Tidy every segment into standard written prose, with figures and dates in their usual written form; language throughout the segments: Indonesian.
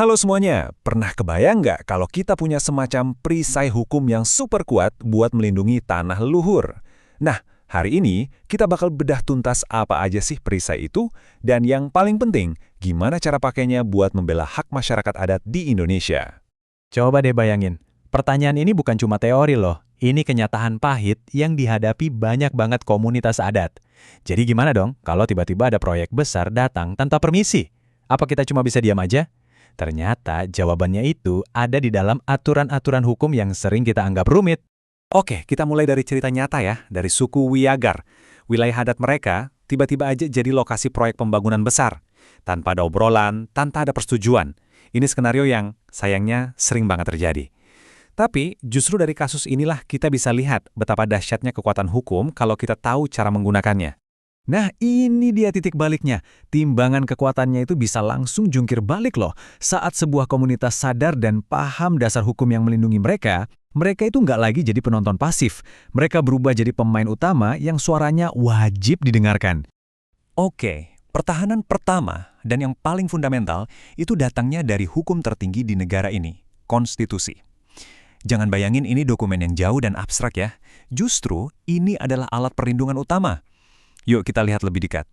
Halo semuanya, pernah kebayang nggak kalau kita punya semacam perisai hukum yang super kuat buat melindungi tanah leluhur? Nah, hari ini kita bakal bedah tuntas apa aja sih perisai itu, dan yang paling penting, gimana cara pakainya buat membela hak masyarakat adat di Indonesia. Coba deh bayangin, pertanyaan ini bukan cuma teori loh, ini kenyataan pahit yang dihadapi banyak banget komunitas adat. Jadi gimana dong kalau tiba-tiba ada proyek besar datang tanpa permisi? Apa kita cuma bisa diam aja? Ternyata jawabannya itu ada di dalam aturan-aturan hukum yang sering kita anggap rumit. Oke, kita mulai dari cerita nyata ya, dari suku Wiagar. Wilayah adat mereka tiba-tiba aja jadi lokasi proyek pembangunan besar. Tanpa ada obrolan, tanpa ada persetujuan. Ini skenario yang sayangnya sering banget terjadi. Tapi justru dari kasus inilah kita bisa lihat betapa dahsyatnya kekuatan hukum kalau kita tahu cara menggunakannya. Nah, ini dia titik baliknya. Timbangan kekuatannya itu bisa langsung jungkir balik loh. Saat sebuah komunitas sadar dan paham dasar hukum yang melindungi mereka, mereka itu nggak lagi jadi penonton pasif. Mereka berubah jadi pemain utama yang suaranya wajib didengarkan. Oke, pertahanan pertama dan yang paling fundamental itu datangnya dari hukum tertinggi di negara ini, konstitusi. Jangan bayangin ini dokumen yang jauh dan abstrak ya. Justru ini adalah alat perlindungan utama. Yuk kita lihat lebih dekat.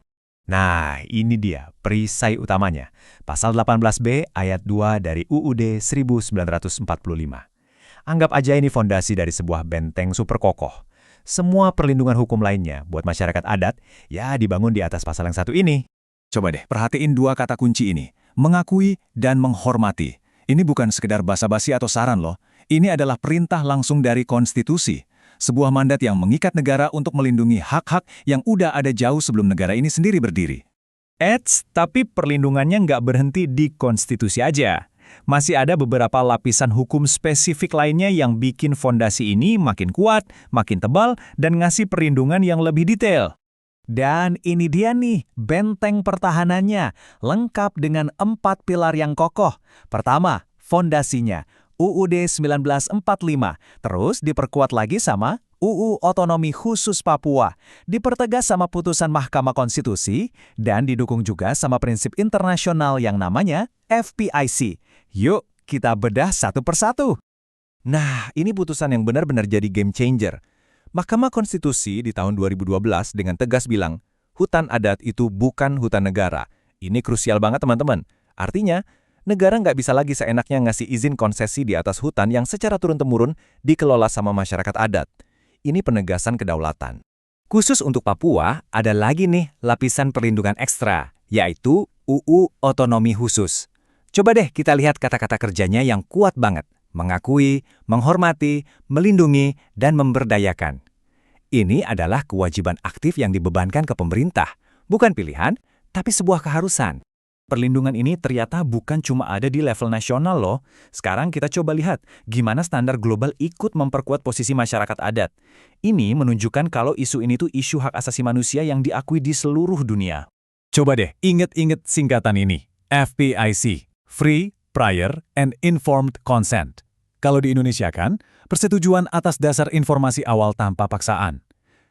Nah, ini dia perisai utamanya. Pasal 18B ayat 2 dari UUD 1945. Anggap aja ini fondasi dari sebuah benteng super kokoh. Semua perlindungan hukum lainnya buat masyarakat adat ya dibangun di atas pasal yang satu ini. Coba deh, perhatiin dua kata kunci ini. Mengakui dan menghormati. Ini bukan sekedar basa-basi atau saran loh. Ini adalah perintah langsung dari konstitusi. Sebuah mandat yang mengikat negara untuk melindungi hak-hak yang udah ada jauh sebelum negara ini sendiri berdiri. Tapi perlindungannya nggak berhenti di konstitusi aja. Masih ada beberapa lapisan hukum spesifik lainnya yang bikin fondasi ini makin kuat, makin tebal, dan ngasih perlindungan yang lebih detail. Dan ini dia nih, benteng pertahanannya, lengkap dengan 4 pilar yang kokoh. Pertama, fondasinya. UUD 1945, terus diperkuat lagi sama UU Otonomi Khusus Papua, dipertegas sama putusan Mahkamah Konstitusi, dan didukung juga sama prinsip internasional yang namanya FPIC. Yuk, kita bedah satu persatu. Nah, ini putusan yang benar-benar jadi game changer. Mahkamah Konstitusi di tahun 2012 dengan tegas bilang, hutan adat itu bukan hutan negara. Ini krusial banget teman-teman. Artinya, negara nggak bisa lagi seenaknya ngasih izin konsesi di atas hutan yang secara turun-temurun dikelola sama masyarakat adat. Ini penegasan kedaulatan. Khusus untuk Papua, ada lagi nih lapisan perlindungan ekstra, yaitu UU Otonomi Khusus. Coba deh kita lihat kata-kata kerjanya yang kuat banget. Mengakui, menghormati, melindungi, dan memberdayakan. Ini adalah kewajiban aktif yang dibebankan ke pemerintah. Bukan pilihan, tapi sebuah keharusan. Perlindungan ini ternyata bukan cuma ada di level nasional loh. Sekarang kita coba lihat gimana standar global ikut memperkuat posisi masyarakat adat. Ini menunjukkan kalau isu ini tuh isu hak asasi manusia yang diakui di seluruh dunia. Coba deh inget-inget singkatan ini. FPIC, Free, Prior, and Informed Consent. Kalau di Indonesia kan, persetujuan atas dasar informasi awal tanpa paksaan.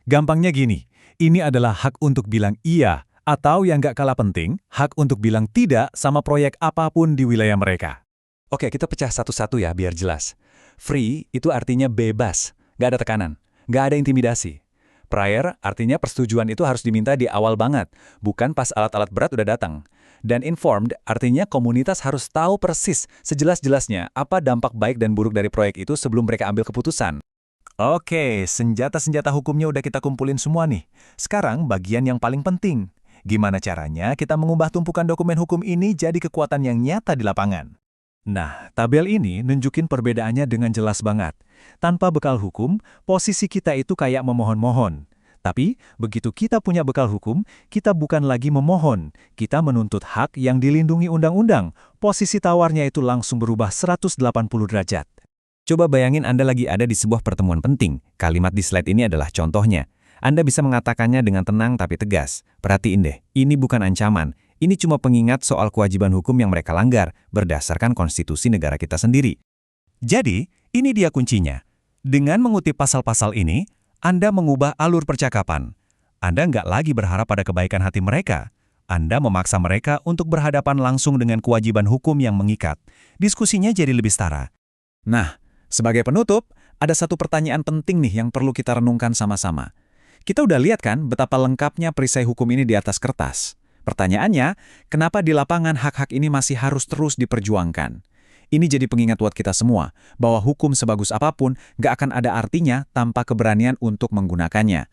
Gampangnya gini, ini adalah hak untuk bilang iya, atau yang gak kalah penting, hak untuk bilang tidak sama proyek apapun di wilayah mereka. Oke, kita pecah satu-satu ya biar jelas. Free itu artinya bebas, gak ada tekanan, gak ada intimidasi. Prior artinya persetujuan itu harus diminta di awal banget, bukan pas alat-alat berat udah datang. Dan informed artinya komunitas harus tahu persis sejelas-jelasnya apa dampak baik dan buruk dari proyek itu sebelum mereka ambil keputusan. Oke, senjata-senjata hukumnya udah kita kumpulin semua nih. Sekarang bagian yang paling penting. Gimana caranya kita mengubah tumpukan dokumen hukum ini jadi kekuatan yang nyata di lapangan? Nah, tabel ini nunjukin perbedaannya dengan jelas banget. Tanpa bekal hukum, posisi kita itu kayak memohon-mohon. Tapi, begitu kita punya bekal hukum, kita bukan lagi memohon. Kita menuntut hak yang dilindungi undang-undang. Posisi tawarnya itu langsung berubah 180 derajat. Coba bayangin Anda lagi ada di sebuah pertemuan penting. Kalimat di slide ini adalah contohnya. Anda bisa mengatakannya dengan tenang tapi tegas. Perhatiin deh, ini bukan ancaman. Ini cuma pengingat soal kewajiban hukum yang mereka langgar berdasarkan konstitusi negara kita sendiri. Jadi, ini dia kuncinya. Dengan mengutip pasal-pasal ini, Anda mengubah alur percakapan. Anda nggak lagi berharap pada kebaikan hati mereka. Anda memaksa mereka untuk berhadapan langsung dengan kewajiban hukum yang mengikat. Diskusinya jadi lebih setara. Nah, sebagai penutup, ada satu pertanyaan penting nih yang perlu kita renungkan sama-sama. Kita udah lihat kan betapa lengkapnya perisai hukum ini di atas kertas. Pertanyaannya, kenapa di lapangan hak-hak ini masih harus terus diperjuangkan? Ini jadi pengingat buat kita semua, bahwa hukum sebagus apapun gak akan ada artinya tanpa keberanian untuk menggunakannya.